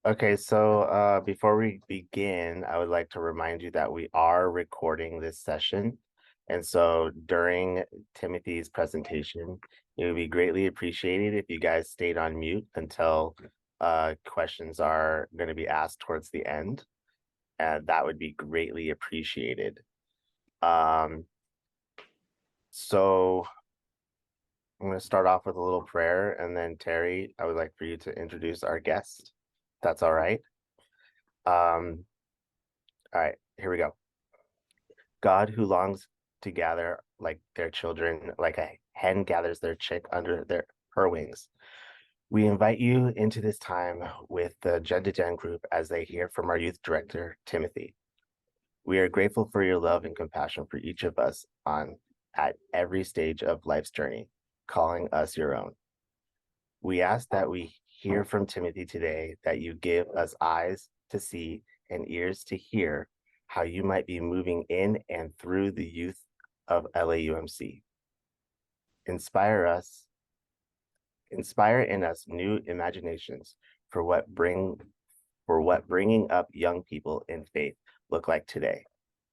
Okay, so before we begin, I would like to remind you that we are recording this session. And so during Timothy's presentation, it would be greatly appreciated if you guys stayed on mute until questions are going to be asked towards the end. And that would be greatly appreciated. Um, so I'm going to start off with a little prayer, and then Terry, I would like for you to introduce our guest. That's all right. Um, all right, here we go. God who longs to gather like their children, like a hen gathers their chick under her wings. We invite you into this time with the gen2gen group as they hear from our youth director, Timothy. We are grateful for your love and compassion for each of us on at every stage of life's journey, calling us your own. We ask that we hear from Timothy today, that you give us eyes to see and ears to hear how you might be moving in and through the youth of LAUMC. Inspire us, inspire in us new imaginations for what bringing up young people in faith look like today.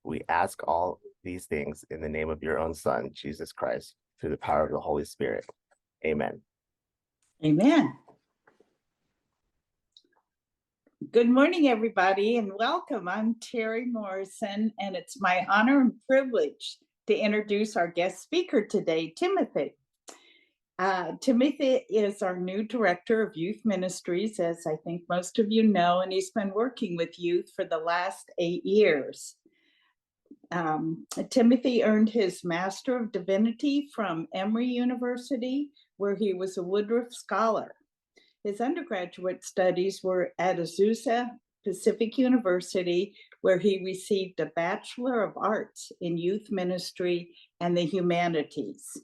We ask all these things in the name of your own Son, Jesus Christ, through the power of the Holy Spirit. Amen. Amen. Good morning, everybody, and welcome. I'm Terry Morrison, and it's my honor and privilege to introduce our guest speaker today, Timothy. Timothy is our new director of youth ministries, as I think most of you know, and he's been working with youth for the last 8 years. Timothy earned his Master of Divinity from Emory University, where he was a Woodruff Scholar. His undergraduate studies were at Azusa Pacific University, where he received a Bachelor of Arts in Youth Ministry and the Humanities.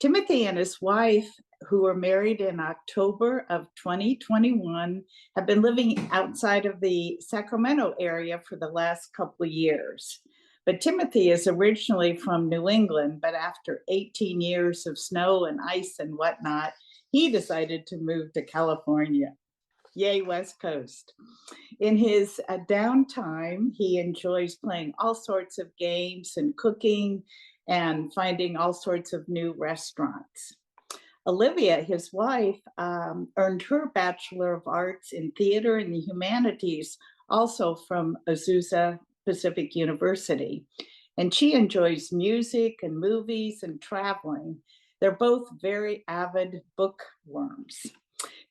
Timothy and his wife, who were married in October of 2021, have been living outside of the Sacramento area for the last couple of years. But Timothy is originally from New England, but after 18 years of snow and ice and whatnot, he decided to move to California. Yay, West Coast. In his downtime, he enjoys playing all sorts of games and cooking and finding all sorts of new restaurants. Olivia, his wife, earned her Bachelor of Arts in Theater and the Humanities, also from Azusa Pacific University. And she enjoys music and movies and traveling. They're both very avid bookworms.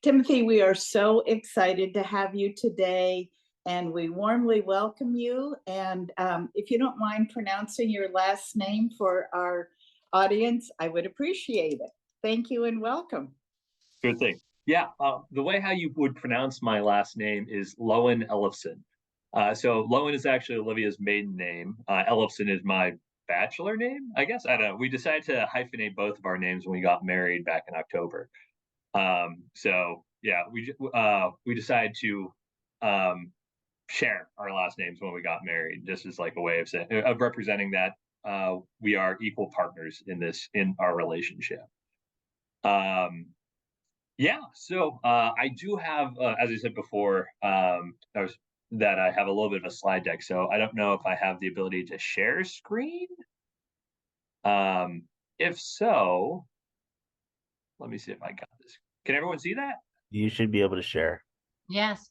Timothy, we are so excited to have you today, and we warmly welcome you. And if you don't mind pronouncing your last name for our audience, I would appreciate it. Thank you and welcome. Good thing. Yeah, the way how you would pronounce my last name is Loewen-Elofson. So Loewen is actually Olivia's maiden name. Elofson is my bachelor name, I guess. I don't know. We decided to hyphenate both of our names when we got married back in October. So yeah, we decided to share our last names when we got married, just as like a way of representing that we are equal partners in our relationship. Yeah, so I do have, as I said before, that I have a little bit of a slide deck. So I don't know if I have the ability to share screen. If so, let me see if I got this. Can everyone see that? You should be able to share. Yes.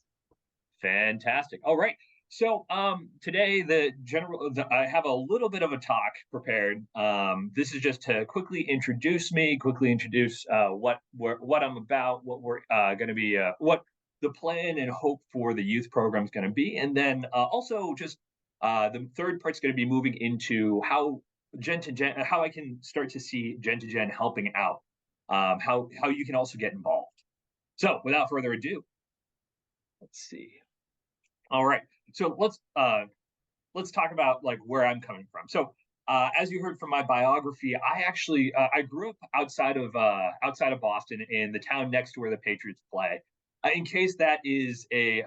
Fantastic. All right. So today I have a little bit of a talk prepared. This is just to quickly introduce me, what I'm about, what we're going to be, what the plan and hope for the youth program is going to be, and then also just the third part's going to be moving into how gen2gen, how I can start to see gen2gen helping out, how you can also get involved. So without further ado, let's see. All right, so let's talk about like where I'm coming from. So as you heard from my biography, I actually I grew up outside of Boston in the town next to where the Patriots play. In case that is a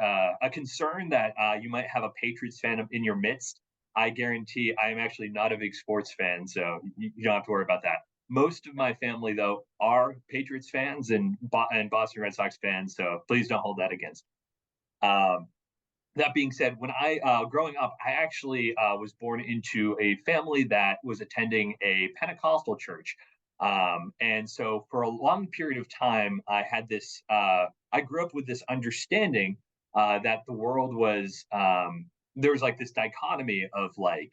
concern that you might have a Patriots fan in your midst, I guarantee I am actually not a big sports fan, so you don't have to worry about that. Most of my family, though, are Patriots fans and Boston Red Sox fans, so please don't hold that against me. Um, that being said, when I growing up, I actually was born into a family that was attending a Pentecostal church, and so for a long period of time, I had this. I grew up with this understanding that the world was there was like this dichotomy of like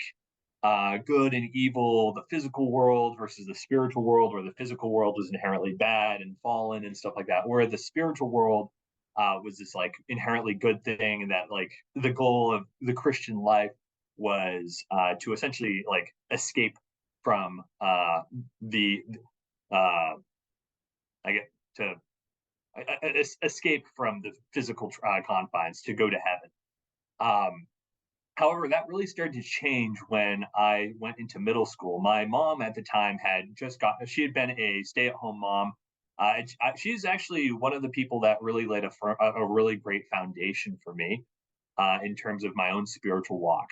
good and evil, the physical world versus the spiritual world, where the physical world was inherently bad and fallen and stuff like that, where the spiritual world was this like inherently good thing, and that like the goal of the Christian life was to essentially like escape from the uh, I get to escape from the physical confines to go to heaven. Um, However, that really started to change when I went into middle school. My mom at the time had just got, she had been a stay at home mom. She's actually one of the people that really laid a really great foundation for me in terms of my own spiritual walk.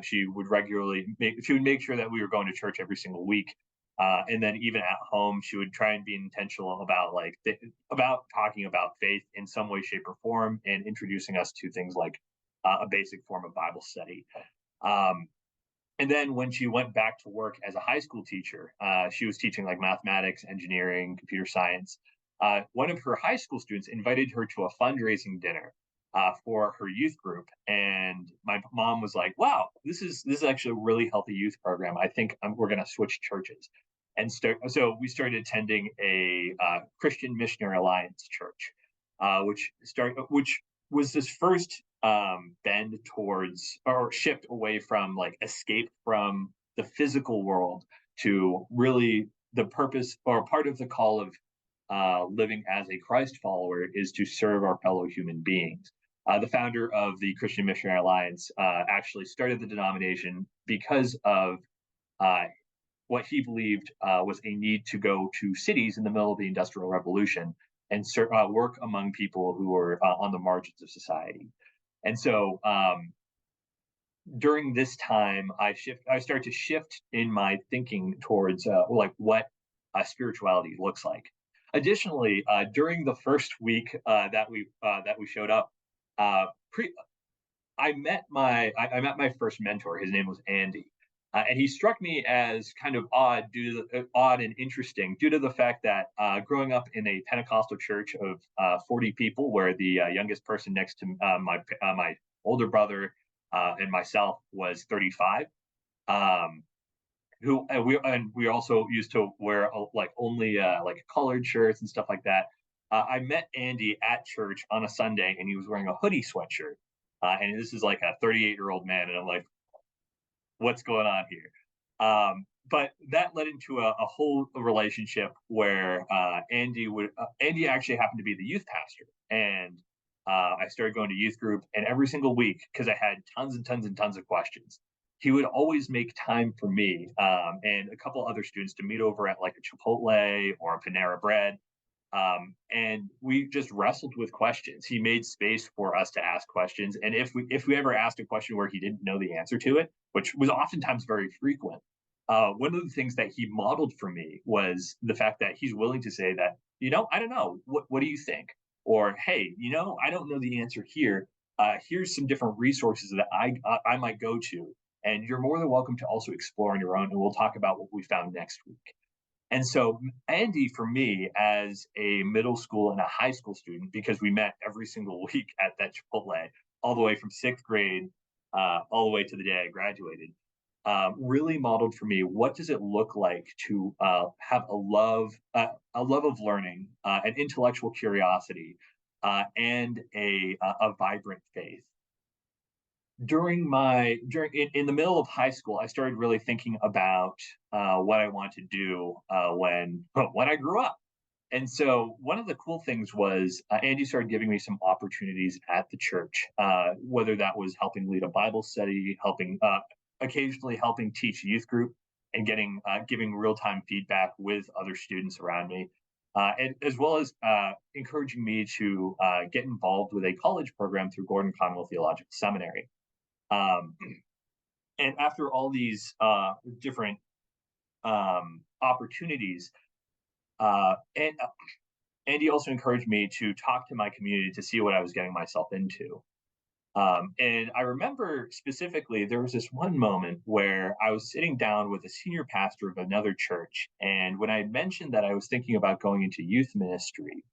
She would make sure that we were going to church every single week. And then even at home, she would try and be intentional about about talking about faith in some way, shape, or form, and introducing us to things like a basic form of Bible study. Um, and then when she went back to work as a high school teacher, she was teaching like mathematics, engineering, computer science. One of her high school students invited her to a fundraising dinner for her youth group, and my mom was like, "Wow, this is actually a really healthy youth program. I think we're going to switch churches." And so we started attending a Christian Missionary Alliance church, which was this first bend towards or shift away from like escape from the physical world to really the purpose or part of the call of living as a Christ follower is to serve our fellow human beings. The founder of the Christian Missionary Alliance actually started the denomination because of uh, what he believed was a need to go to cities in the middle of the Industrial Revolution and work among people who were on the margins of society. And so during this time, I start to shift in my thinking towards like what spirituality looks like. Additionally, during the first week that we showed up, uh, pre I met my first mentor. His name was Andy, and he struck me as kind of odd and interesting due to the fact that growing up in a Pentecostal church of 40 people, where the youngest person next to my older brother and myself was 35. Um, we also used to wear like only like colored shirts and stuff like that. I met Andy at church on a Sunday, and he was wearing a hoodie sweatshirt. And this is like a 38-year-old man, and I'm like, what's going on here? But that led into a whole relationship where Andy actually happened to be the youth pastor, and I started going to youth group, and every single week, because I had tons and tons and tons of questions, he would always make time for me and a couple other students to meet over at like a Chipotle or a Panera Bread, and we just wrestled with questions. He made space for us to ask questions, and if we ever asked a question where he didn't know the answer to it, which was oftentimes very frequent, one of the things that he modeled for me was the fact that he's willing to say that, I don't know, what do you think, or hey, I don't know the answer here. Here's some different resources that I might go to, and you're more than welcome to also explore on your own, and we'll talk about what we found next week. And so Andy, for me, as a middle school and a high school student, because we met every single week at that Chipotle, all the way from sixth grade, all the way to the day I graduated, really modeled for me what does it look like to have a love of learning, an intellectual curiosity, and a vibrant faith. In the middle of high school, I started really thinking about what I want to do when I grew up. And so one of the cool things was Andy started giving me some opportunities at the church, whether that was helping lead a Bible study, helping occasionally helping teach youth group, and giving real time feedback with other students around me, and as well as encouraging me to get involved with a college program through Gordon Conwell Theological Seminary. Um, and after all these different opportunities, and Andy also encouraged me to talk to my community to see what I was getting myself into. And I remember specifically there was this one moment where I was sitting down with a senior pastor of another church, and when I mentioned that I was thinking about going into youth ministry,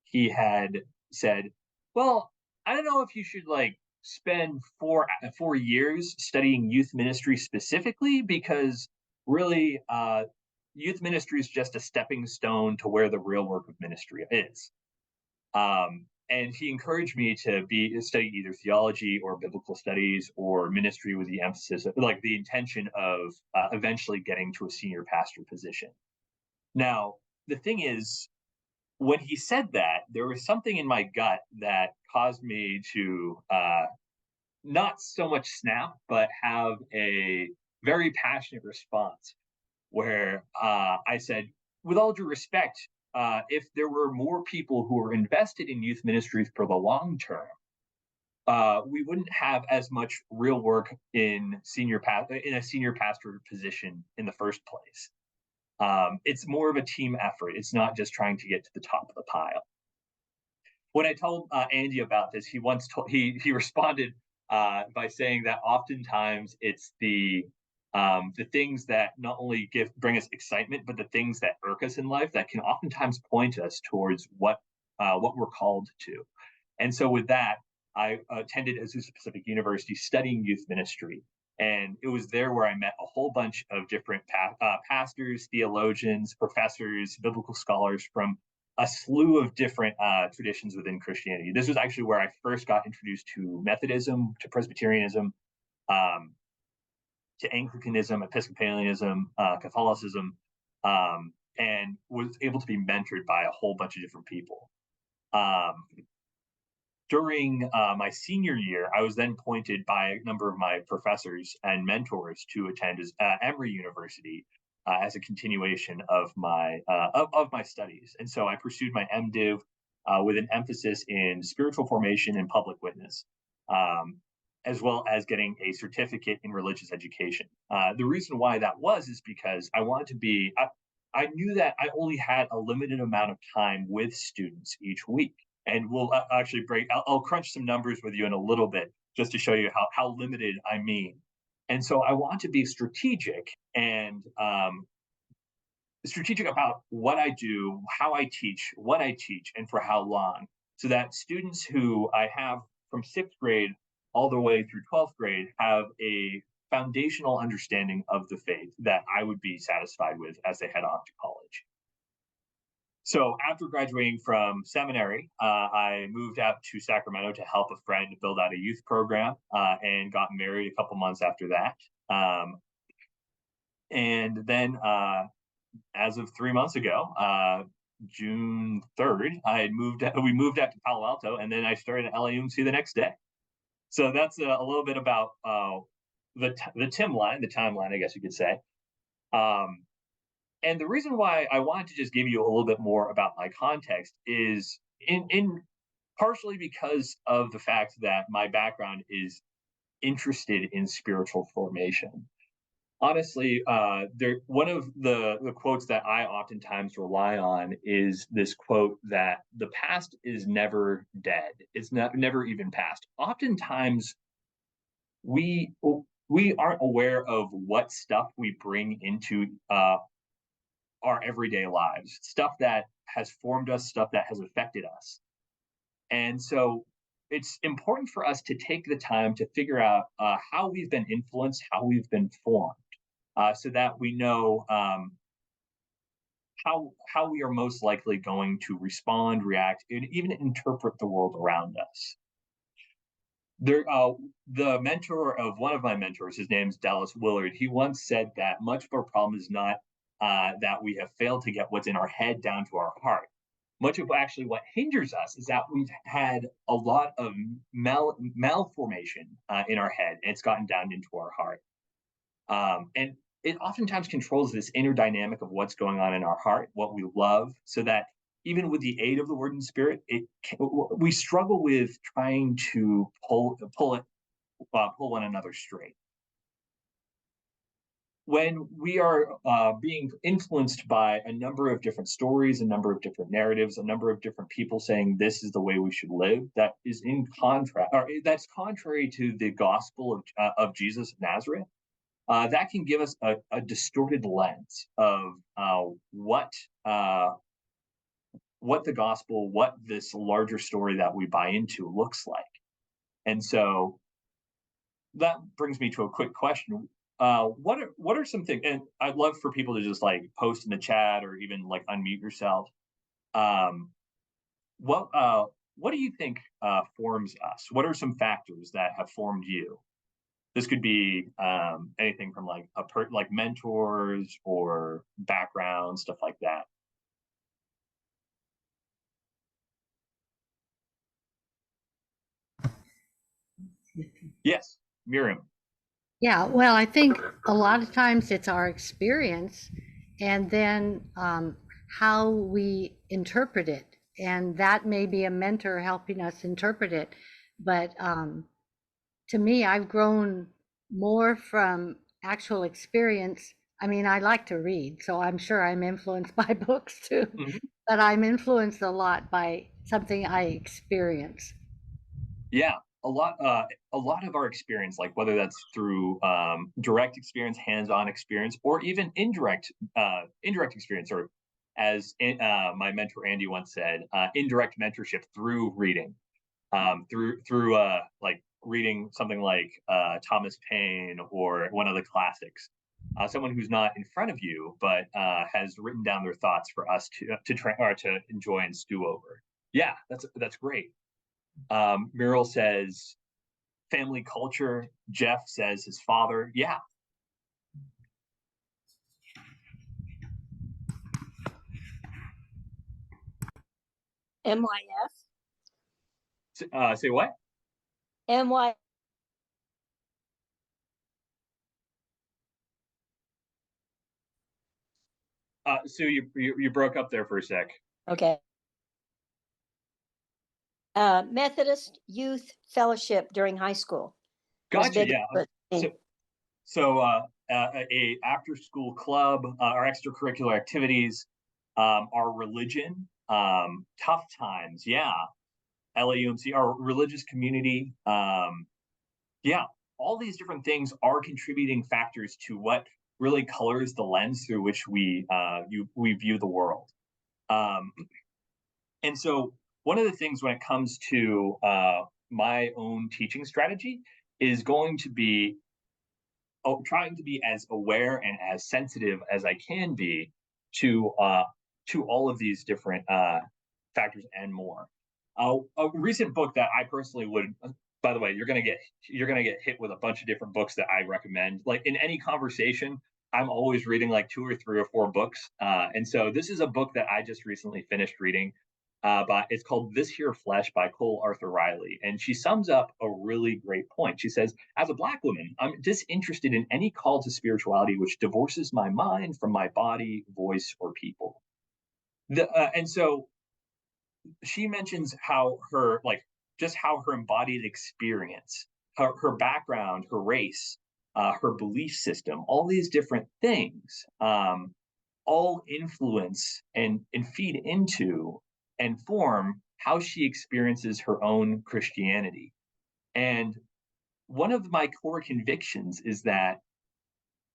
he had said, "Well, I don't know if you should like spend 4 years studying youth ministry specifically, because really, youth ministry is just a stepping stone to where the real work of ministry is." And he encouraged me to study either theology or biblical studies or ministry, with the emphasis of, like, the intention of eventually getting to a senior pastor position. Now, the thing is, when he said that, there was something in my gut that caused me to not so much snap, but have a very passionate response where I said, with all due respect, if there were more people who were invested in youth ministries for the long term, we wouldn't have as much real work in a senior pastor position in the first place. It's more of a team effort. It's not just trying to get to the top of the pile. When I told Andy about this, he responded by saying that oftentimes it's the things that not only bring us excitement, but the things that irk us in life that can oftentimes point us towards what we're called to. And so with that, I attended Azusa Pacific University studying youth ministry. And it was there where I met a whole bunch of different pastors, theologians, professors, biblical scholars from a slew of different traditions within Christianity. This was actually where I first got introduced to Methodism, to Presbyterianism, um, to Anglicanism, Episcopalianism, Catholicism, and was able to be mentored by a whole bunch of different people. During my senior year, I was then appointed by a number of my professors and mentors to attend Emory University as a continuation of my studies. And so I pursued my MDiv with an emphasis in spiritual formation and public witness, as well as getting a certificate in religious education. The reason why that is because I wanted to be. I knew that I only had a limited amount of time with students each week. And we'll actually I'll crunch some numbers with you in a little bit just to show you how limited I mean. And so I want to be strategic and strategic about what I do, how I teach, what I teach, and for how long, so that students who I have from 6th grade all the way through 12th grade have a foundational understanding of the faith that I would be satisfied with as they head off to college. So after graduating from seminary, I moved out to Sacramento to help a friend build out a youth program, and got married a couple months after that. And then, as of 3 months ago, June 3rd, we moved out to Palo Alto, and then I started at LAUMC the next day. So that's a little bit about the timeline, I guess you could say. And the reason why I wanted to just give you a little bit more about my context is in partially because of the fact that my background is interested in spiritual formation. Honestly, one of the quotes that I oftentimes rely on is this quote that the past is never dead. It's never even past. Oftentimes, we aren't aware of what stuff we bring into our everyday lives, stuff that has formed us, stuff that has affected us. And so it's important for us to take the time to figure out how we've been influenced, how we've been formed, so that we know how we are most likely going to respond, react, and even interpret the world around us. The mentor of one of my mentors, his name's Dallas Willard, he once said that much of our problem is not that we have failed to get what's in our head down to our heart. Much of actually what hinders us is that we've had a lot of malformation in our head, and it's gotten down into our heart. And it oftentimes controls this inner dynamic of what's going on in our heart, what we love, so that even with the aid of the Word and Spirit, we struggle with trying to pull one another straight. when we are being influenced by a number of different stories, a number of different narratives, a number of different people saying this is the way we should live, that is in contrast, or that's contrary to the gospel of Jesus of Nazareth, that can give us a distorted lens of what the gospel, what this larger story that we buy into looks like. And so that brings me to a quick question. What are some things, and I'd love for people to just like post in the chat or even like unmute yourself. Um, what do you think forms us? What are some factors that have formed you? This could be anything from like like mentors or background, stuff like that. Yes, Miriam. Yeah, well, I think a lot of times it's our experience and then how we interpret it. And that may be a mentor helping us interpret it. But to me, I've grown more from actual experience. I mean, I like to read, so I'm sure I'm influenced by books too, Mhm. but I'm influenced a lot by something I experience. Yeah, a lot of our experience, like whether that's through direct experience, hands-on experience, or even indirect experience, or as my mentor Andy once said, indirect mentorship through reading, through like reading something like Thomas Paine or one of the classics. Someone who's not in front of you, but has written down their thoughts for us to try or to enjoy and stew over. Yeah, that's great. Muriel says family culture. Jeff says his father. Yeah. MYF? Say what? MY. So you broke up there for a sec. Okay. Methodist Youth Fellowship during high school. Gotcha. Yeah. So a after school club, our extracurricular activities, our religion, tough times. Yeah. LAUMC, our religious community. Yeah. All these different things are contributing factors to what really colors the lens through which we view the world. And so one of the things when it comes to my own teaching strategy is going to be trying to be as aware and as sensitive as I can be to all of these different factors and more. A recent book that I personally would, by the way, you're gonna get hit with a bunch of different books that I recommend. Like in any conversation, I'm always reading like 2 or 3 or 4 books, and so this is a book that I just recently finished reading. But it's called This Here Flesh by Cole Arthur Riley. And she sums up a really great point. She says, as a Black woman, I'm disinterested in any call to spirituality which divorces my mind from my body, voice, or people. And so she mentions how just how her embodied experience, her background, her race, her belief system, all these different things, all influence and feed into and form how she experiences her own Christianity. And one of my core convictions is that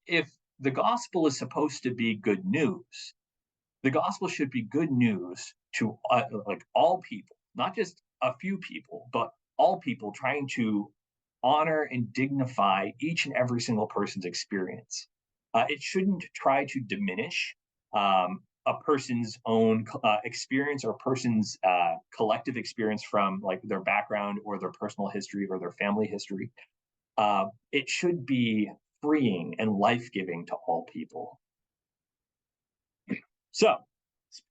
if the gospel is supposed to be good news, the gospel should be good news to like all people, not just a few people, but all people, trying to honor and dignify each and every single person's experience. It shouldn't try to diminish a person's own experience or a person's collective experience from like their background or their personal history or their family history. It should be freeing and life-giving to all people. So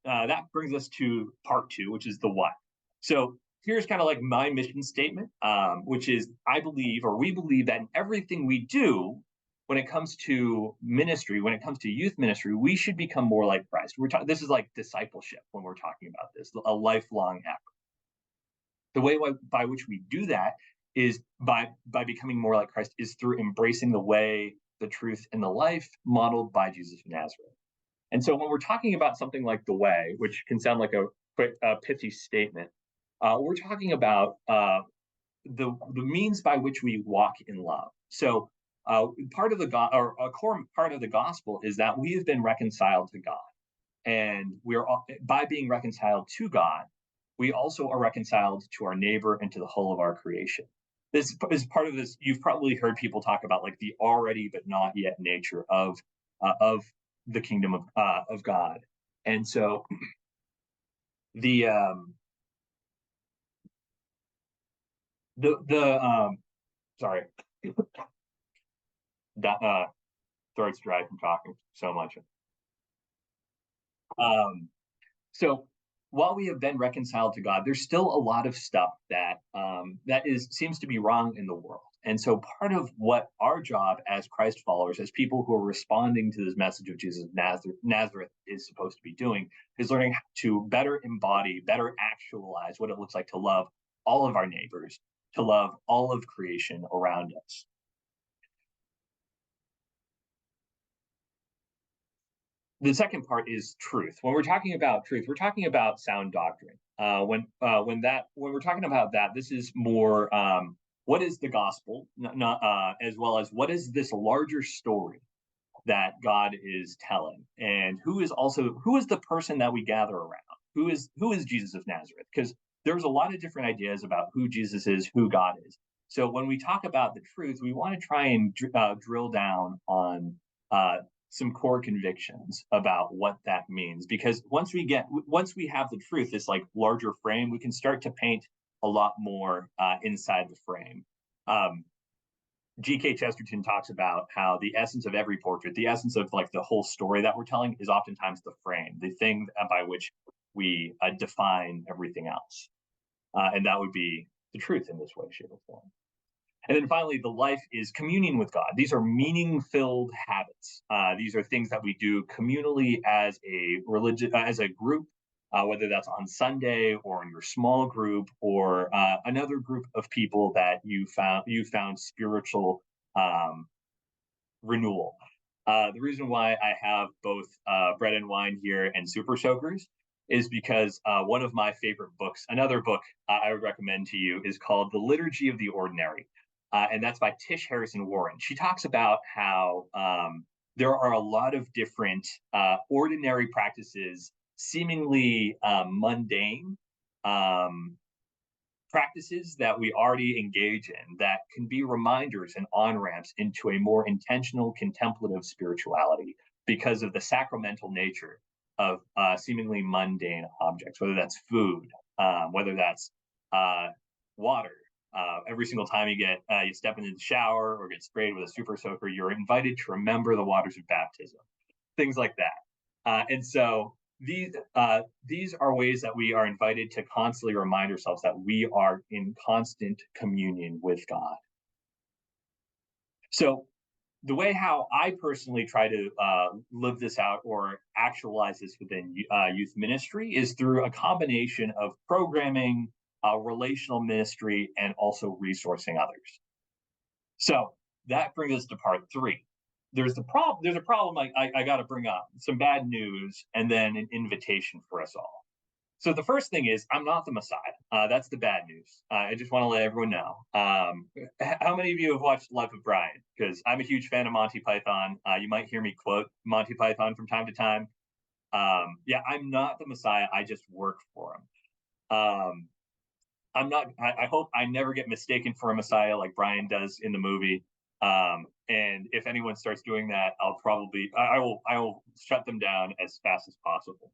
that brings us to part 2, which is the what. So here's kind of like my mission statement, which is I believe, or we believe, that in everything we do, when it comes to ministry, when it comes to youth ministry, we should become more like Christ. This is like discipleship when we're talking about this, a lifelong effort. The way by which we do that is by becoming more like Christ is through embracing the way, the truth, and the life modeled by Jesus of Nazareth. And so when we're talking about something like the way, which can sound like a quick, pithy statement, we're talking about the means by which we walk in love. So part of the or a core part of the gospel is that we have been reconciled to God, and we're by being reconciled to God, we also are reconciled to our neighbor and to the whole of our creation. This is part of this. You've probably heard people talk about like the already but not yet nature of the kingdom of God, and so the sorry, that throat's dry from talking so much. So while we have been reconciled to God, there's still a lot of stuff that seems to be wrong in the world. And so part of what our job as Christ followers, as people who are responding to this message of Jesus of Nazareth is supposed to be doing, is learning to better embody, better actualize what it looks like to love all of our neighbors, to love all of creation around us. The second part is truth. When we're talking about truth, we're talking about sound doctrine. When we're talking about that, this is more what is the gospel, not as well as what is this larger story that God is telling, and who is the person that we gather around? Who is Jesus of Nazareth? Because there's a lot of different ideas about who Jesus is, who God is. So when we talk about the truth, we want to try and drill down on some core convictions about what that means, because once we have the truth, this like larger frame, we can start to paint a lot more inside the frame. G.K. Chesterton talks about how the essence of every portrait, the essence of like the whole story that we're telling, is oftentimes the frame, the thing by which we define everything else, and that would be the truth in this way, shape, or form. And then finally, the life is communing with God. These are meaning-filled habits. These are things that we do communally as a as a group, whether that's on Sunday or in your small group or another group of people that you found spiritual renewal. The reason why I have both bread and wine here and super soakers is because one of my favorite books, another book I would recommend to you, is called The Liturgy of the Ordinary. And that's by Tish Harrison Warren. She talks about how there are a lot of different ordinary practices, seemingly mundane practices that we already engage in that can be reminders and on-ramps into a more intentional contemplative spirituality because of the sacramental nature of seemingly mundane objects, whether that's food, whether that's water. Every single time you step into the shower or get sprayed with a super soaker, you're invited to remember the waters of baptism, things like that. And so these are ways that we are invited to constantly remind ourselves that we are in constant communion with God. So the way how I personally try to live this out or actualize this within youth ministry is through a combination of programming, relational ministry, and also resourcing others. So that brings us to part 3. There's a problem I got to bring up, some bad news, and then an invitation for us all. So the first thing is, I'm not the Messiah. That's the bad news. I just want to let everyone know. How many of you have watched Life of Brian? Because I'm a huge fan of Monty Python. You might hear me quote Monty Python from time to time. Yeah, I'm not the Messiah. I just work for him. I'm not. I hope I never get mistaken for a Messiah like Brian does in the movie. And if anyone starts doing that, I will shut them down as fast as possible.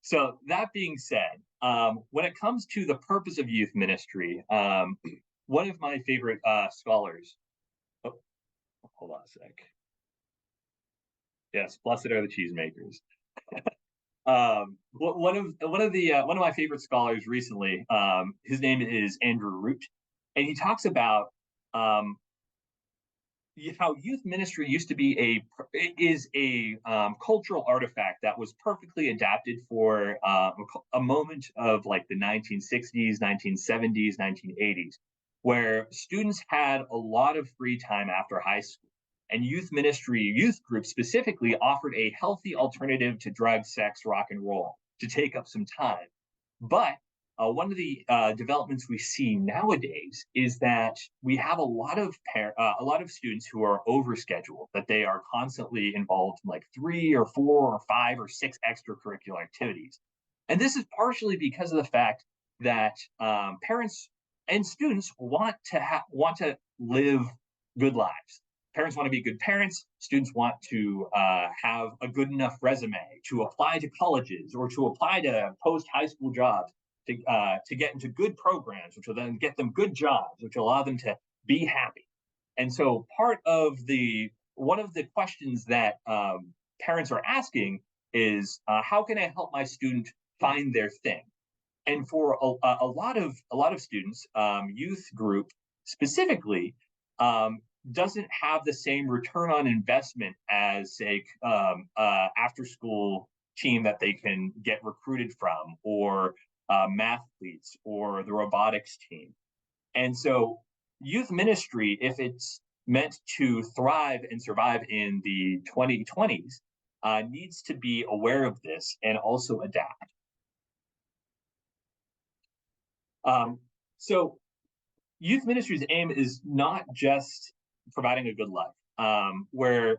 So that being said, when it comes to the purpose of youth ministry, one of my favorite scholars. Oh, hold on a sec. Yes, blessed are the cheesemakers. One of my favorite scholars recently, his name is Andrew Root, and he talks about how youth ministry used to be a cultural artifact that was perfectly adapted for a moment of like the 1960s, 1970s, 1980s, where students had a lot of free time after high school. and youth ministry, youth groups specifically offered a healthy alternative to drugs, sex, rock and roll to take up some time. But one of the developments we see nowadays is that we have a lot of students who are overscheduled, that they are constantly involved in like 3 or 4 or 5 or 6 extracurricular activities. And this is partially because of the fact that parents and students want to live good lives. Parents want to be good parents. Students want to have a good enough resume to apply to colleges or to apply to post high school jobs, to get into good programs, which will then get them good jobs, which will allow them to be happy. And so one of the questions that parents are asking is, how can I help my student find their thing? And for a lot of students, youth group specifically doesn't have the same return on investment as, say, after school team that they can get recruited from, or mathletes, or the robotics team. And so youth ministry, if it's meant to thrive and survive in the 2020s, needs to be aware of this and also adapt. So youth ministry's aim is not just providing a good life, where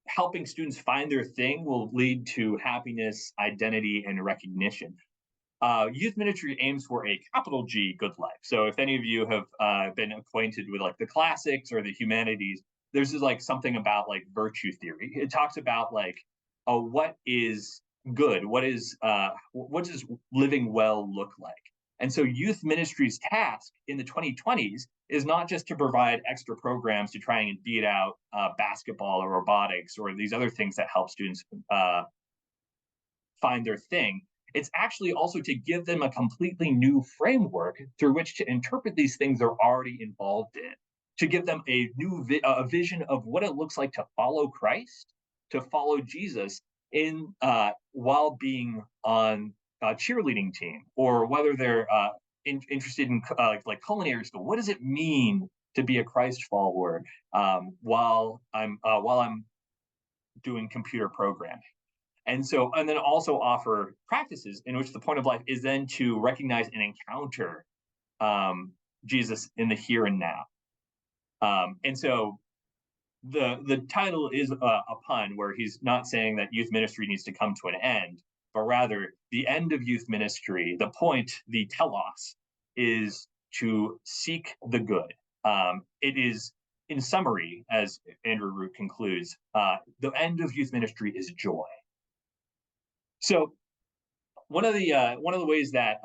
helping students find their thing will lead to happiness, identity, and recognition. Youth ministry aims for a capital G good life. So if any of you have been acquainted with like the classics or the humanities, there's like something about like virtue theory. It talks about like, what is good? What does living well look like? And so youth ministry's task in the 2020s is not just to provide extra programs to try and beat out basketball or robotics or these other things that help students find their thing. It's actually also to give them a completely new framework through which to interpret these things they're already involved in, to give them a new vision of what it looks like to follow Christ, to follow Jesus in while being on a cheerleading team, or whether they're interested in like culinary school. What does it mean to be a Christ follower while I'm doing computer programming? And then also offer practices in which the point of life is then to recognize and encounter Jesus in the here and now. And so the title is a pun, where he's not saying that youth ministry needs to come to an end, but rather the end of youth ministry, the point, the telos, is to seek the good. It is, in summary, as Andrew Root concludes, the end of youth ministry is joy. So one of the ways that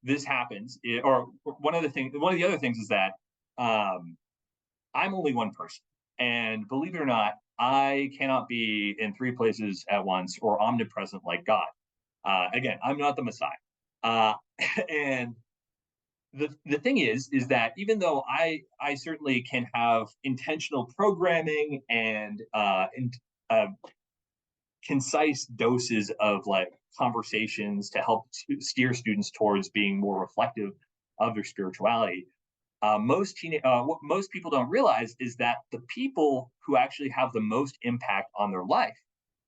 this happens, or one of the other things is that I'm only one person, and believe it or not, I cannot be in 3 places at once or omnipresent like God. Again, I'm not the Messiah, and the thing is that even though I certainly can have intentional programming and concise doses of like conversations to help steer students towards being more reflective of their spirituality, what most people don't realize is that the people who actually have the most impact on their life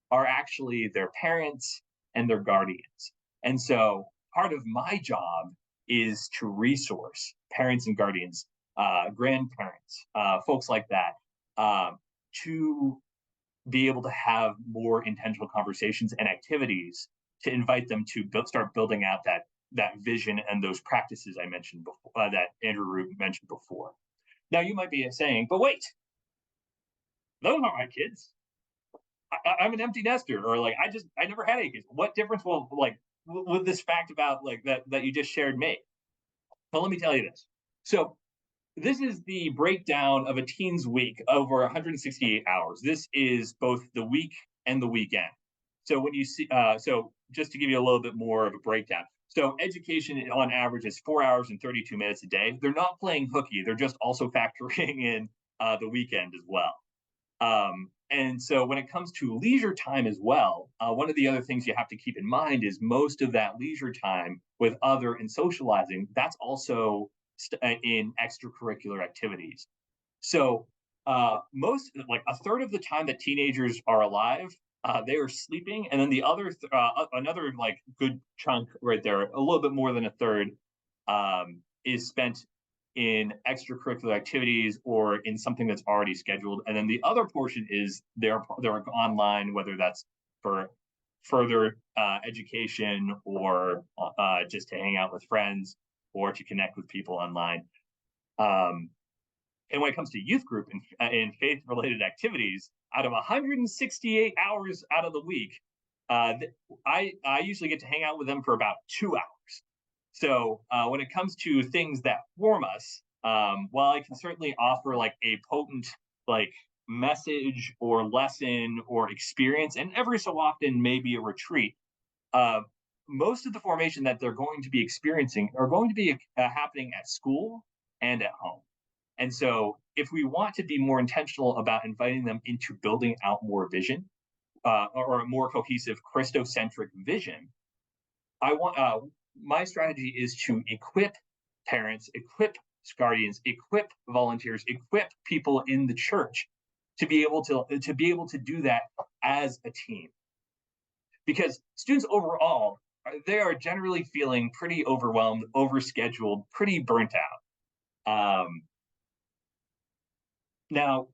are actually their parents and their guardians. And so part of my job is to resource parents and guardians, grandparents, folks like that, to be able to have more intentional conversations and activities to invite them to start building out that vision and those practices I mentioned before, that Andrew Root mentioned before. Now you might be saying, but wait, those aren't my kids. I'm an empty nester, or like I never had any kids. What difference will this fact about like that you just shared make? Well, let me tell you this. So this is the breakdown of a teen's week over 168 hours. This is both the week and the weekend. So when you see, so just to give you a little bit more of a breakdown. So education on average is 4 hours and 32 minutes a day. They're not playing hooky. They're just also factoring in the weekend as well. And so when it comes to leisure time as well, one of the other things you have to keep in mind is most of that leisure time with other and socializing, that's also in extracurricular activities. So most like a third of the time that teenagers are alive, they are sleeping, and then the other another like good chunk right there, a little bit more than a third, is spent in extracurricular activities or in something that's already scheduled, and then the other portion is they're online, whether that's for further education or just to hang out with friends or to connect with people online. And when it comes to youth group and faith related activities, out of 168 hours out of the week, I usually get to hang out with them for about 2 hours. So when it comes to things that form us, while I can certainly offer like a potent like message or lesson or experience, and every so often maybe a retreat, uh, most of the formation that they're going to be experiencing are going to be happening at school and at home. And so, if we want to be more intentional about inviting them into building out more vision or a more cohesive Christocentric vision, I want my strategy is to equip parents, equip guardians, equip volunteers, equip people in the church to be able to do that as a team. Because students overall, they are generally feeling pretty overwhelmed, overscheduled, pretty burnt out. Now,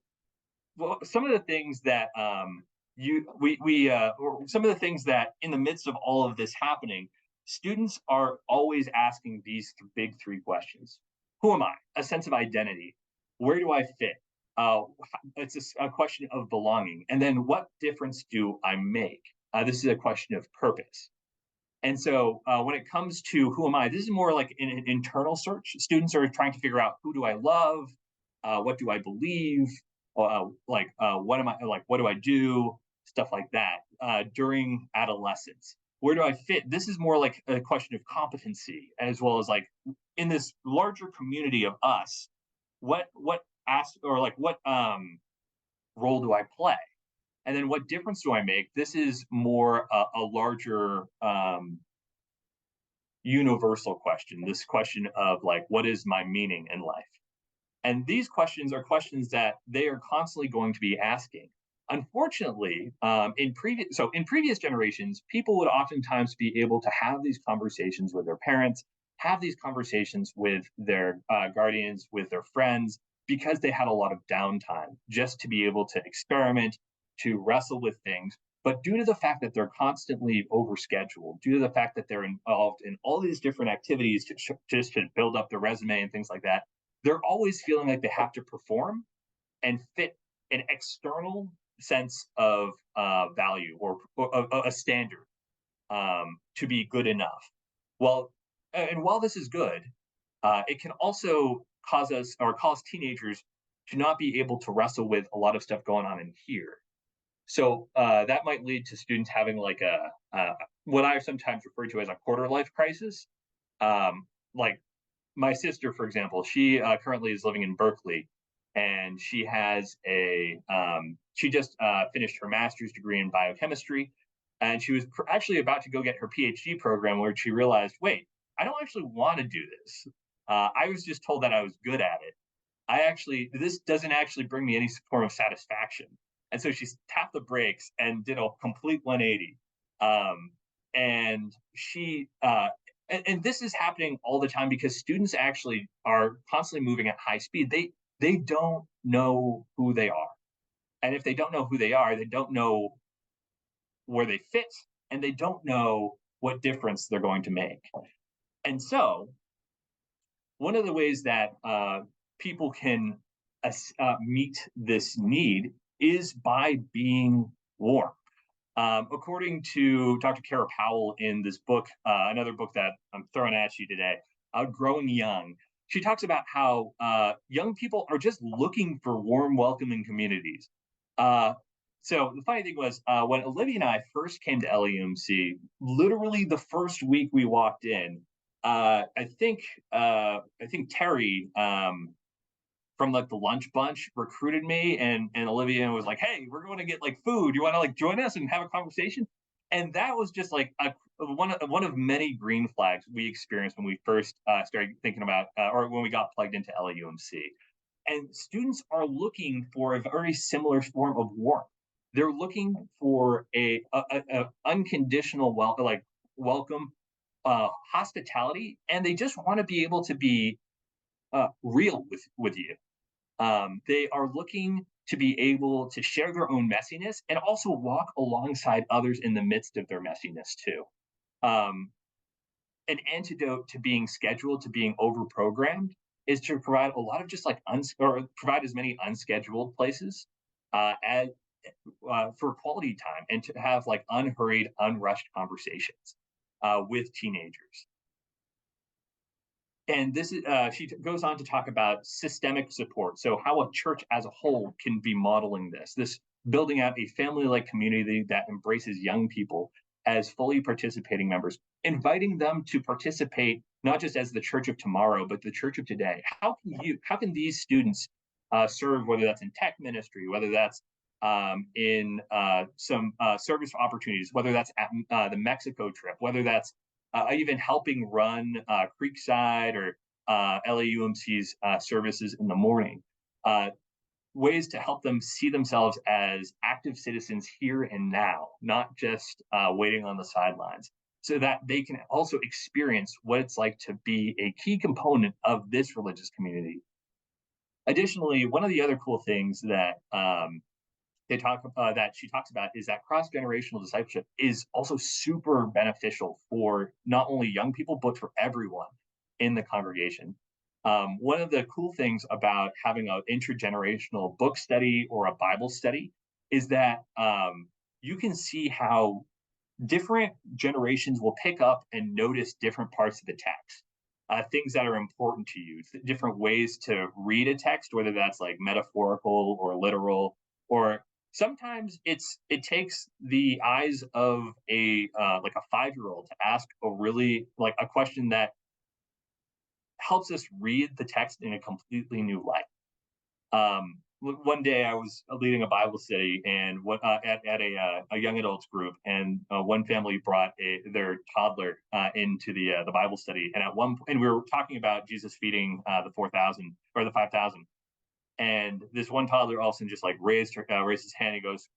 well, some of the things that some of the things that in the midst of all of this happening, students are always asking these big three questions: Who am I? A sense of identity. Where do I fit? It's a question of belonging. And then, what difference do I make? This is a question of purpose. And so, when it comes to who am I, this is more like an internal search. Students are trying to figure out, who do I love? What do I believe? What am I like? What do I do? Stuff like that during adolescence. Where do I fit? This is more like a question of competency, as well as like in this larger community of us. What role do I play? And then what difference do I make? This is more a larger universal question. This question of like, what is my meaning in life? And these questions are questions that they are constantly going to be asking. Unfortunately, in previous generations, people would oftentimes be able to have these conversations with their parents, have these conversations with their guardians, with their friends, because they had a lot of downtime just to be able to experiment, to wrestle with things. But due to the fact that they're constantly overscheduled, due to the fact that they're involved in all these different activities just to build up their resume and things like that, they're always feeling like they have to perform and fit an external sense of value or a standard to be good enough. While this is good, it can also cause teenagers to not be able to wrestle with a lot of stuff going on in here. So that might lead to students having like what I sometimes refer to as a quarter life crisis. Like my sister, for example, she currently is living in Berkeley, and she has she just finished her master's degree in biochemistry, and she was actually about to go get her PhD program, where she realized, wait, I don't actually want to do this. I was just told that I was good at it. This doesn't actually bring me any form of satisfaction. And so she tapped the brakes and did a complete 180. And she and this is happening all the time because students actually are constantly moving at high speed. They don't know who they are. And if they don't know who they are, they don't know where they fit, and they don't know what difference they're going to make. And so one of the ways that people can meet this need is by being warm. According to Dr. Kara Powell in this book, another book that I'm throwing at you today, Growing Young, she talks about how young people are just looking for warm, welcoming communities. So the funny thing was, when Olivia and I first came to LAUMC, literally the first week we walked in, I think Terry from like the lunch bunch recruited me, and Olivia was like, hey, we're going to get like food, you want to like join us and have a conversation? And that was just like one of many green flags we experienced when we first started thinking about or when we got plugged into LAUMC. And students are looking for a very similar form of warmth. They're looking for a unconditional welcome, hospitality, and they just want to be able to be real with you. They are looking to be able to share their own messiness and also walk alongside others in the midst of their messiness too. Um, an antidote to being scheduled, to being over programmed, is to provide a lot of just like or provide as many unscheduled places as for quality time, and to have like unhurried, unrushed conversations with teenagers. And this is she goes on to talk about systemic support, so how a church as a whole can be modeling this building out a family-like community that embraces young people as fully participating members, inviting them to participate not just as the church of tomorrow, but the church of today. How can these students serve, whether that's in tech ministry, whether that's in some service opportunities, whether that's at the Mexico trip, whether that's even helping run Creekside or LAUMC's services in the morning. Ways to help them see themselves as active citizens here and now, not just waiting on the sidelines, so that they can also experience what it's like to be a key component of this religious community. Additionally, one of the other cool things that that she talks about is that cross-generational discipleship is also super beneficial for not only young people, but for everyone in the congregation. One of the cool things about having an intergenerational book study or a Bible study is that you can see how different generations will pick up and notice different parts of the text, things that are important to you, different ways to read a text, whether that's like metaphorical or literal, or sometimes it takes the eyes of a like a 5-year-old to ask a question that helps us read the text in a completely new light. One day I was leading a Bible study and at a young adults group, and one family brought their toddler into the Bible study, and and we were talking about Jesus feeding the 4,000 or the 5,000, and this one toddler all of a sudden just like raised his hand. He goes,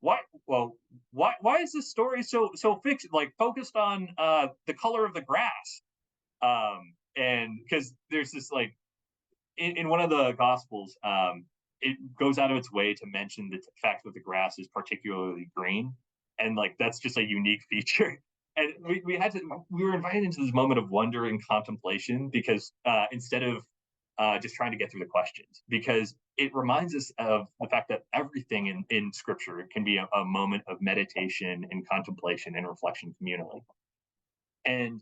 why is this story so fixed, like focused on the color of the grass? And because there's this like in one of the gospels, it goes out of its way to mention the fact that the grass is particularly green, and like that's just a unique feature. And we were invited into this moment of wonder and contemplation, because instead of just trying to get through the questions, because it reminds us of the fact that everything in scripture can be a moment of meditation and contemplation and reflection communally. And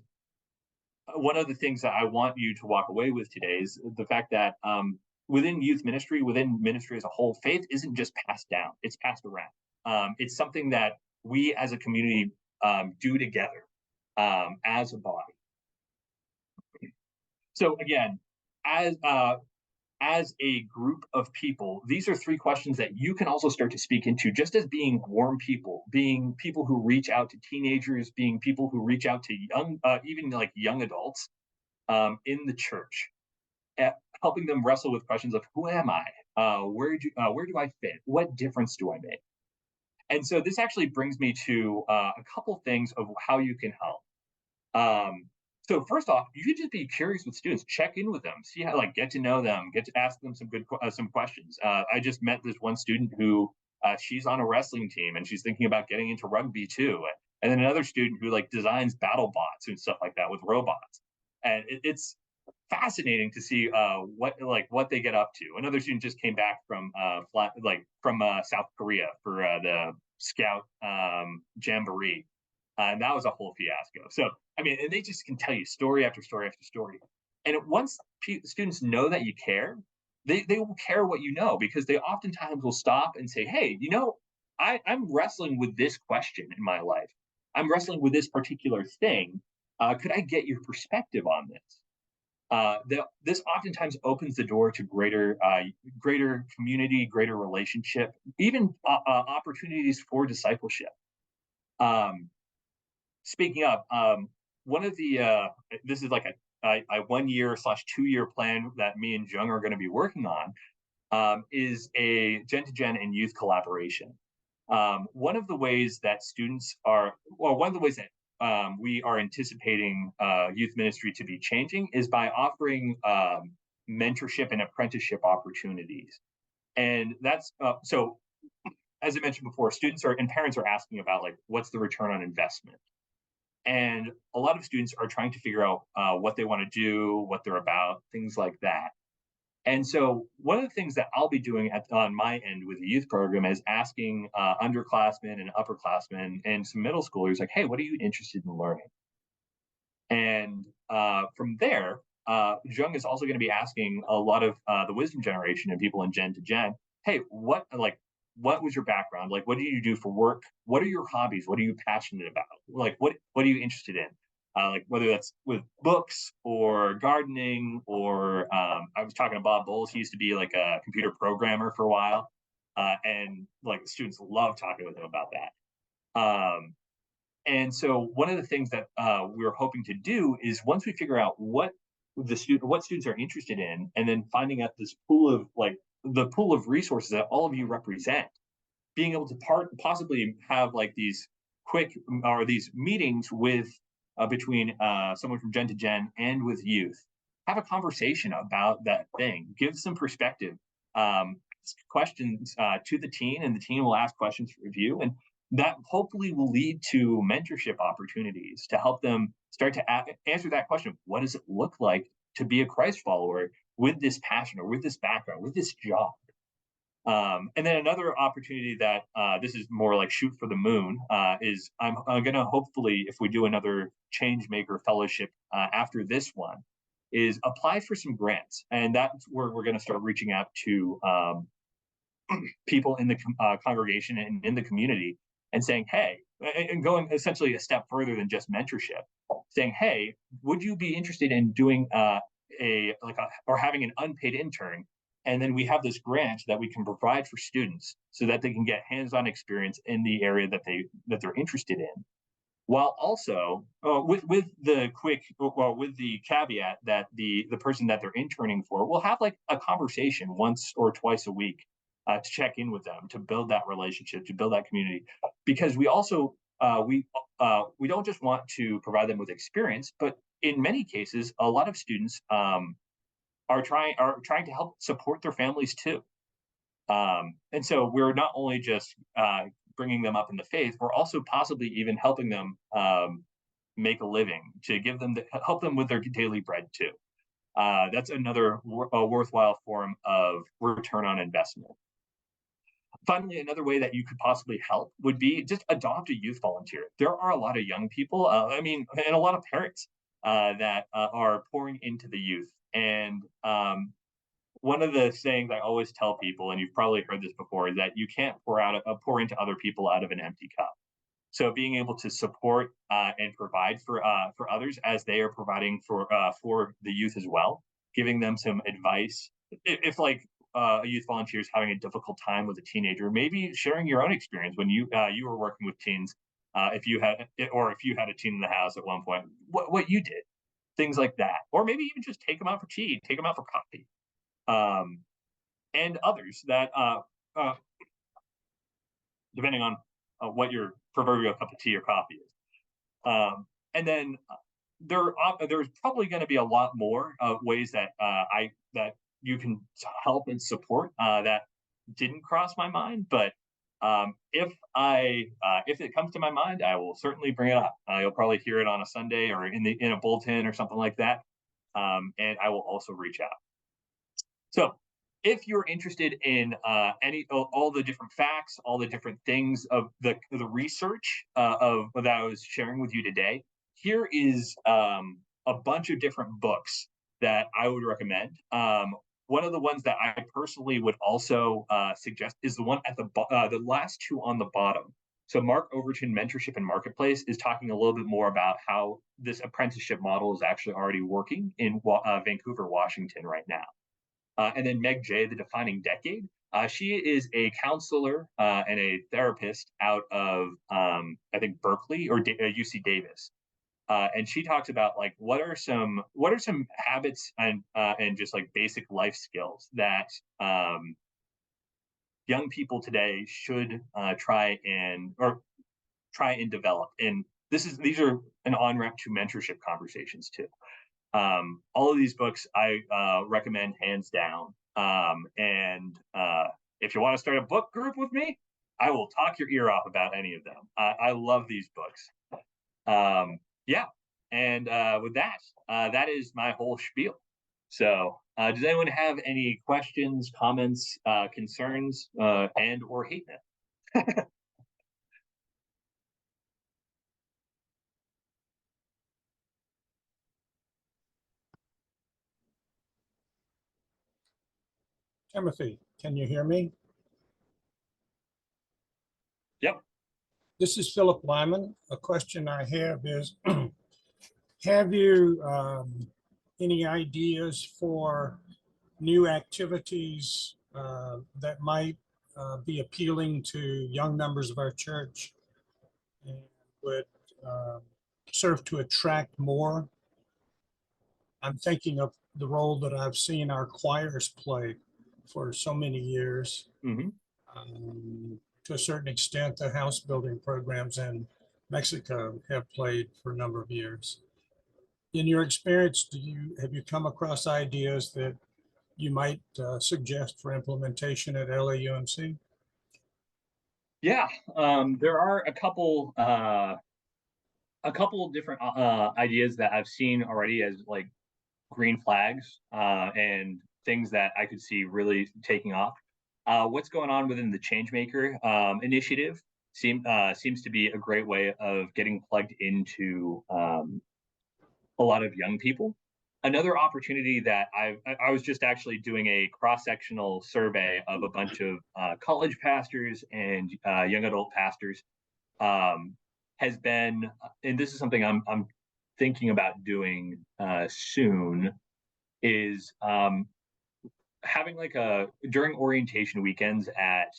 one of the things that I want you to walk away with today is the fact that within youth ministry, within ministry as a whole, faith isn't just passed down, it's passed around. It's something that we as a community do together as a body. So again, as a group of people, these are 3 questions that you can also start to speak into, just as being warm people, being people who reach out to teenagers, being people who reach out to even like young adults in the church, helping them wrestle with questions of who am I, where do I fit, what difference do I make? And so this actually brings me to a couple things of how you can help. So first off, you should just be curious with students, check in with them, see how, like, get to know them, get to ask them some questions. I just met this one student who she's on a wrestling team and she's thinking about getting into rugby too. And then another student who like designs battle bots and stuff like that with robots. And it's fascinating to see what they get up to. Another student just came back from South Korea for the Scout Jamboree. And that was a whole fiasco. So, I mean, and they just can tell you story after story after story. And once students know that you care, they will care what you know, because they oftentimes will stop and say, hey, I'm wrestling with this question in my life. I'm wrestling with this particular thing. Could I get your perspective on this? This oftentimes opens the door to greater community, greater relationship, even opportunities for discipleship. Speaking of, one of the this is like a 1 year / 2 year plan that me and Jung are going to be working on is a gen2gen and youth collaboration. One of the ways that one of the ways that we are anticipating youth ministry to be changing is by offering mentorship and apprenticeship opportunities. And that's so, as I mentioned before, students and parents are asking about like, what's the return on investment? And a lot of students are trying to figure out what they want to do, what they're about, things like that. And so one of the things that I'll be doing on my end with the youth program is asking underclassmen and upperclassmen and some middle schoolers, like, hey, what are you interested in learning? And from there, Jung is also going to be asking a lot of the wisdom generation and people in gen2gen, hey, what was your background? Like, what do you do for work? What are your hobbies? What are you passionate about? Like, what are you interested in? Like whether that's with books or gardening or I was talking to Bob Bowles. He used to be like a computer programmer for a while, and like students love talking with him about that. And so one of the things that we're hoping to do is once we figure out what students are interested in, and then finding out this pool of the pool of resources that all of you represent, being able to possibly have like these quick or these meetings with between someone from gen2gen and with youth, have a conversation about that thing, give some perspective, ask questions to the teen, and the teen will ask questions for review, and that hopefully will lead to mentorship opportunities to help them start to answer that question: what does it look like to be a Christ follower with this passion or with this background, with this job? And then another opportunity that this is more like shoot for the moon is I'm going to hopefully, if we do another Changemaker Fellowship after this one, is apply for some grants. And that's where we're going to start reaching out to people in the congregation and in the community and saying, hey, and going essentially a step further than just mentorship, saying, hey, would you be interested in doing or having an unpaid intern? And then we have this grant that we can provide for students so that they can get hands-on experience in the area that they're interested in, while also with the caveat that the person that they're interning for will have like a conversation once or twice a week to check in with them, to build that relationship, to build that community, because we also we don't just want to provide them with experience, but in many cases, a lot of students are trying to help support their families too. And so we're not only just bringing them up in the faith, we're also possibly even helping them make a living, to help them with their daily bread too. That's another worthwhile form of return on investment. Finally, another way that you could possibly help would be just adopt a youth volunteer. There are a lot of young people, and a lot of parents that are pouring into the youth. And one of the sayings I always tell people, and you've probably heard this before, is that you can't pour into other people out of an empty cup. So being able to support and provide for others as they are providing for the youth as well, giving them some advice. If like a youth volunteer is having a difficult time with a teenager, maybe sharing your own experience when you were working with teens, if you had a teen in the house at one point, what you did, things like that, or maybe even just take them out for tea, take them out for coffee, and others that depending on what your proverbial cup of tea or coffee is. And then there's probably going to be a lot more ways that that you can help and support that didn't cross my mind, but if it comes to my mind, I will certainly bring it up. You'll probably hear it on a Sunday or in a bulletin or something like that, and I will also reach out. So if you're interested in all the different facts, all the different things of the research of that I was sharing with you today, here is a bunch of different books that I would recommend. One of the ones that I personally would also suggest is the one at the last two on the bottom. So Mark Overton, Mentorship and Marketplace, is talking a little bit more about how this apprenticeship model is actually already working in Vancouver, Washington right now. And then Meg J, The Defining Decade. She is a counselor and a therapist out of, I think, Berkeley or UC Davis. and she talks about like what are some habits and just like basic life skills that young people today should try and develop. And these are an on-ramp to mentorship conversations too. All of these books I recommend hands down. And if you want to start a book group with me, I will talk your ear off about any of them. I love these books. Yeah. And with that, that is my whole spiel. So does anyone have any questions, comments, concerns, and or hate mail? Timothy, can you hear me? Yep. This is Philip Lyman. A question I have is, have you any ideas for new activities that might be appealing to young members of our church and would serve to attract more? I'm thinking of the role that I've seen our choirs play for so many years. Mm-hmm. To a certain extent, the house building programs in Mexico have played for a number of years. In your experience, have you come across ideas that you might suggest for implementation at LAUMC? Yeah, there are a couple different ideas that I've seen already as like green flags and things that I could see really taking off. What's going on within the Changemaker initiative seems to be a great way of getting plugged into a lot of young people. Another opportunity that I was just actually doing a cross-sectional survey of a bunch of college pastors and young adult pastors has been, and this is something I'm thinking about doing soon, is having like during orientation weekends at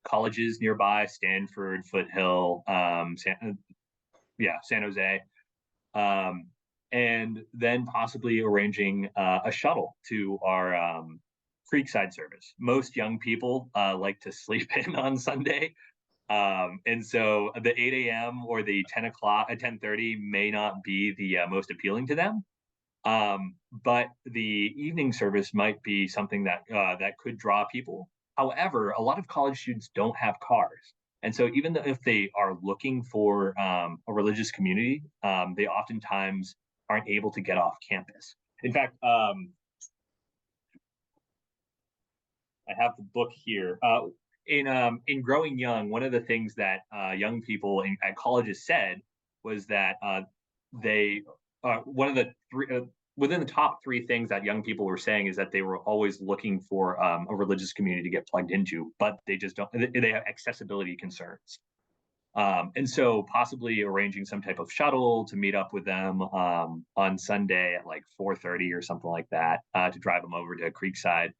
colleges nearby, Stanford, Foothill, San Jose, and then possibly arranging a shuttle to our Creekside service. Most young people like to sleep in on Sunday. And so the 8 a.m. or the 10 o'clock at 10:30 may not be the most appealing to them. But the evening service might be something that that could draw people. However, a lot of college students don't have cars. And so even if they are looking for a religious community, they oftentimes aren't able to get off campus. In fact, I have the book here. In Growing Young, one of the things that young people at colleges said was that they one of the three within the top three things that young people were saying is that they were always looking for a religious community to get plugged into, but they just don't. They have accessibility concerns, and so possibly arranging some type of shuttle to meet up with them on Sunday at like 4:30 or something like that to drive them over to Creekside.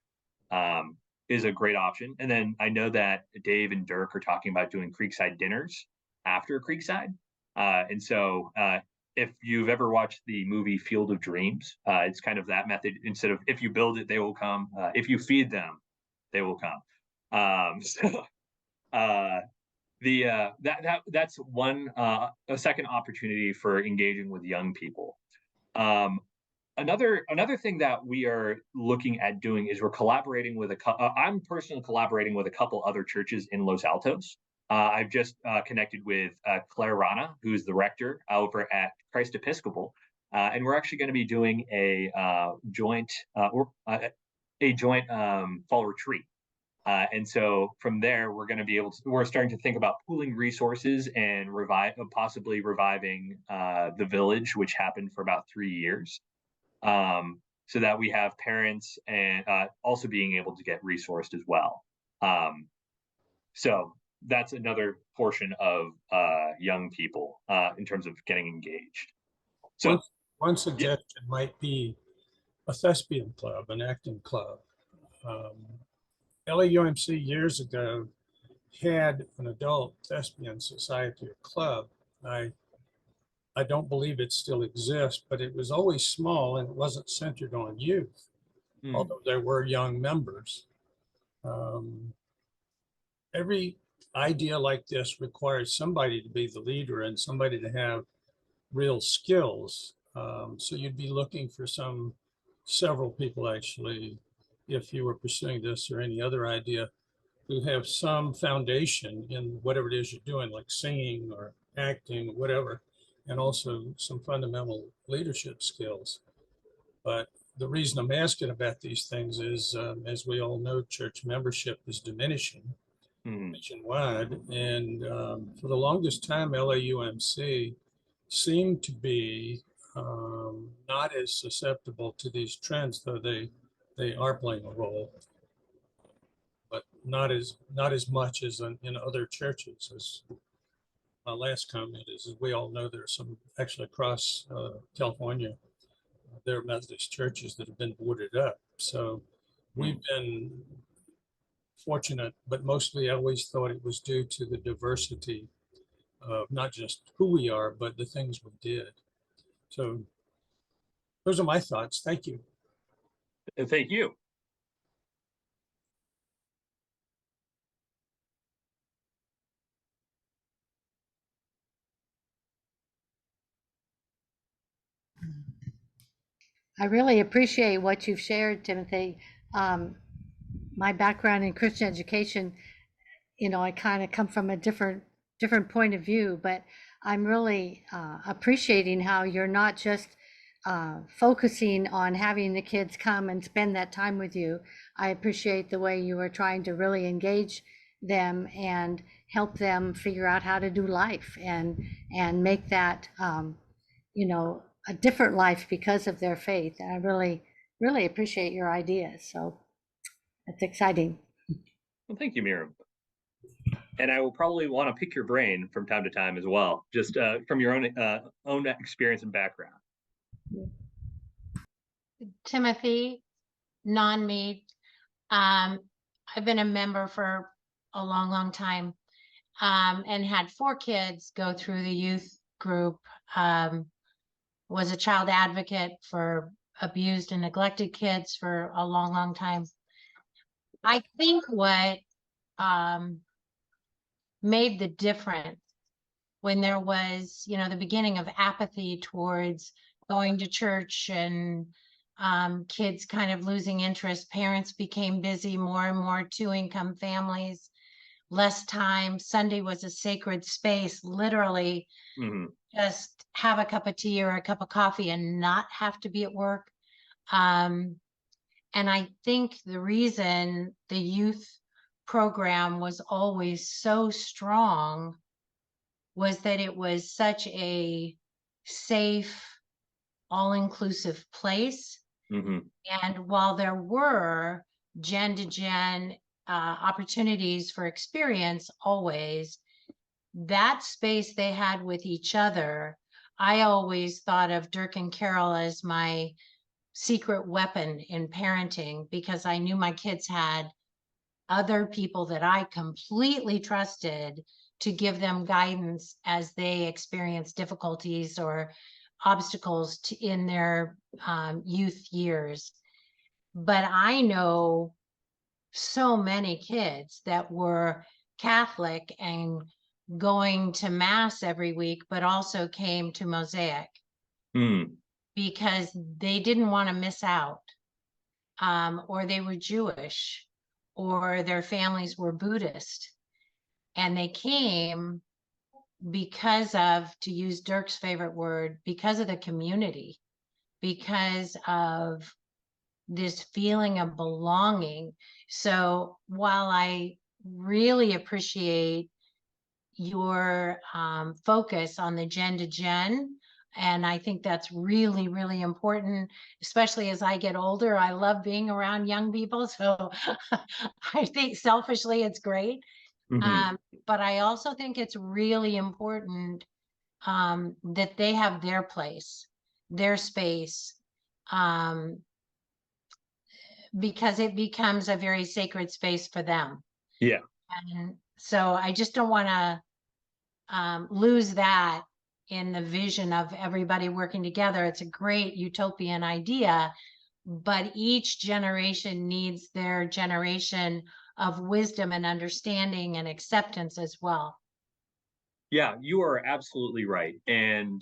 Is a great option. And then I know that Dave and Dirk are talking about doing Creekside dinners after Creekside. And so if you've ever watched the movie Field of Dreams, it's kind of that method. Instead of if you build it, they will come. If you feed them, they will come. That's one a second opportunity for engaging with young people. Another thing that we are looking at doing is we're collaborating with I'm personally collaborating with a couple other churches in Los Altos. I've just connected with Claire Rana, who's the rector over at Christ Episcopal, and we're actually going to be doing a joint fall retreat. And so from there, we're going to be able to. We're starting to think about pooling resources and possibly reviving the village, which happened for about 3 years. So that we have parents and also being able to get resourced as well. So that's another portion of young people in terms of getting engaged. So one suggestion might be a thespian club, an acting club. LAUMC years ago had an adult thespian society or club. I I don't believe it still exists, but it was always small and it wasn't centered on youth, although there were young members. Every idea like this requires somebody to be the leader and somebody to have real skills. So you'd be looking for several people actually, if you were pursuing this or any other idea, who have some foundation in whatever it is you're doing, like singing or acting, whatever, and also some fundamental leadership skills. But the reason I'm asking about these things is, as we all know, church membership is diminishing nationwide. And for the longest time, LAUMC seemed to be not as susceptible to these trends, though they are playing a role, but not as much as in other churches. As my last comment is, as we all know, there's some actually across California, there are Methodist churches that have been boarded up. So we've been fortunate, but mostly I always thought it was due to the diversity of not just who we are, but the things we did. So those are my thoughts. Thank you. Thank you. I really appreciate what you've shared, Timothy. My background in Christian education, I kind of come from a different point of view, but I'm really appreciating how you're not just focusing on having the kids come and spend that time with you. I appreciate the way you are trying to really engage them and help them figure out how to do life and make that, a different life because of their faith. And I really, really appreciate your ideas. So that's exciting. Well, thank you, Miriam. And I will probably want to pick your brain from time to time as well, just from your own experience and background. Timothy, non-me. I've been a member for a long, long time, and had 4 kids go through the youth group. Was a child advocate for abused and neglected kids for a long, long time. I think what made the difference when there was, the beginning of apathy towards going to church and kids kind of losing interest, parents became busy, more and more 2-income families, less time. Sunday was a sacred space, literally. Just have a cup of tea or a cup of coffee and not have to be at work. And I think the reason the youth program was always so strong was that it was such a safe, all-inclusive place. And while there were gen-to-gen opportunities for experience always, that space they had with each other, I always thought of Dirk and Carol as my secret weapon in parenting, because I knew my kids had other people that I completely trusted to give them guidance as they experience difficulties or obstacles in their youth years. But I know so many kids that were Catholic and going to mass every week, but also came to Mosaic because they didn't want to miss out, or they were Jewish, or their families were Buddhist. And they came because of, to use Dirk's favorite word, because of the community, because of this feeling of belonging. So while I really appreciate your focus on the gen-to-gen, and I think that's really, really important, especially as I get older. I love being around young people. So I think selfishly it's great. But I also think it's really important that they have their place, their space, because it becomes a very sacred space for them. Yeah. And so I just don't want to lose that in the vision of everybody working together. It's a great utopian idea, but each generation needs their generation of wisdom and understanding and acceptance as well. Yeah, you are absolutely right. And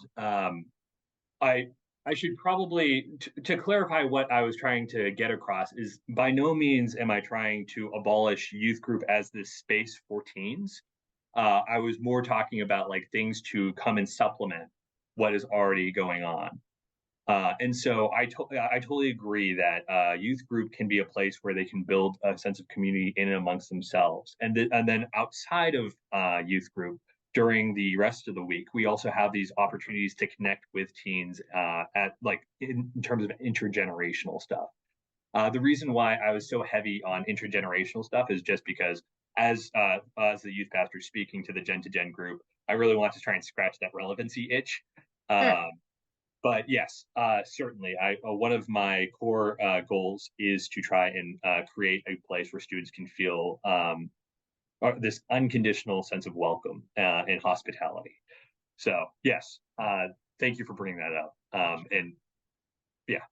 I should probably to clarify what I was trying to get across is by no means am I trying to abolish youth group as this space for teens. I was more talking about like things to come and supplement what is already going on. And so I totally agree that youth group can be a place where they can build a sense of community in and amongst themselves. And then outside of youth group, during the rest of the week, we also have these opportunities to connect with teens at like in terms of intergenerational stuff. The reason why I was so heavy on intergenerational stuff is just because as the youth pastor speaking to the gen2gen group, I really want to try and scratch that relevancy itch. Sure. But yes, certainly, one of my core goals is to try and create a place where students can feel this unconditional sense of welcome and hospitality. So yes, thank you for bringing that up. And yeah,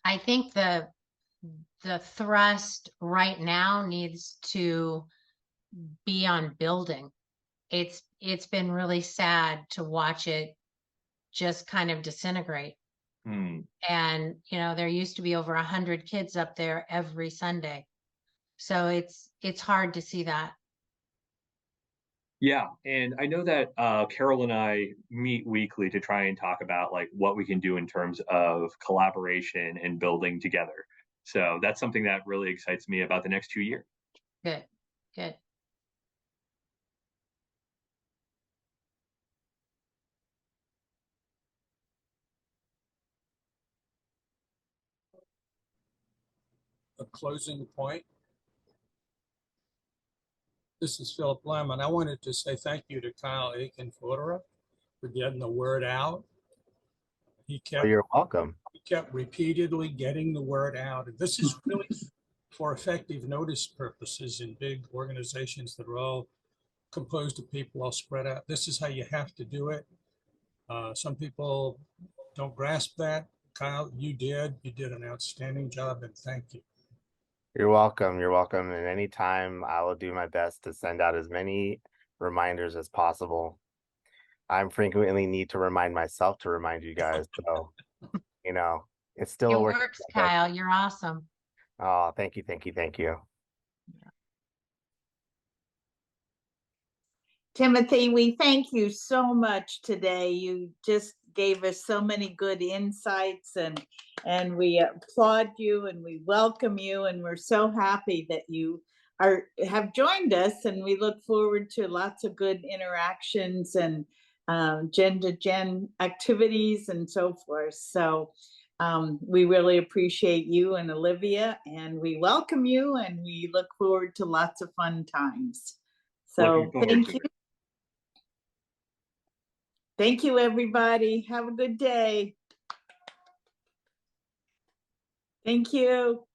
I think the thrust right now needs to be on building. It's been really sad to watch it just kind of disintegrate. And there used to be over 100 kids up there every Sunday, so it's hard to see that. yeah, and I know that Carol and I meet weekly to try and talk about like what we can do in terms of collaboration and building together. So that's something that really excites me about the next 2 years. Good. A closing point. This is Philip Lemon. I wanted to say thank you to Kyle Aiken-Fodera for getting the word out. He kept, You're welcome. he kept repeatedly getting the word out. And this is really for effective notice purposes in big organizations that are all composed of people all spread out. This is how you have to do it. Some people don't grasp that. Kyle, you did. You did an outstanding job, and thank you. You're welcome. You're welcome. And anytime I will do my best to send out as many reminders as possible. I frequently need to remind myself to remind you guys. So, it's still It a work. works, Kyle. You're awesome. Oh, thank you. Thank you. Thank you. Timothy, we thank you so much today. You just gave us so many good insights, and we applaud you and we welcome you, and we're so happy that you have joined us, and we look forward to lots of good interactions and gen2gen activities and so forth. So we really appreciate you and Olivia, and we welcome you, and we look forward to lots of fun times. So thank you. Thank you, everybody. Have a good day. Thank you.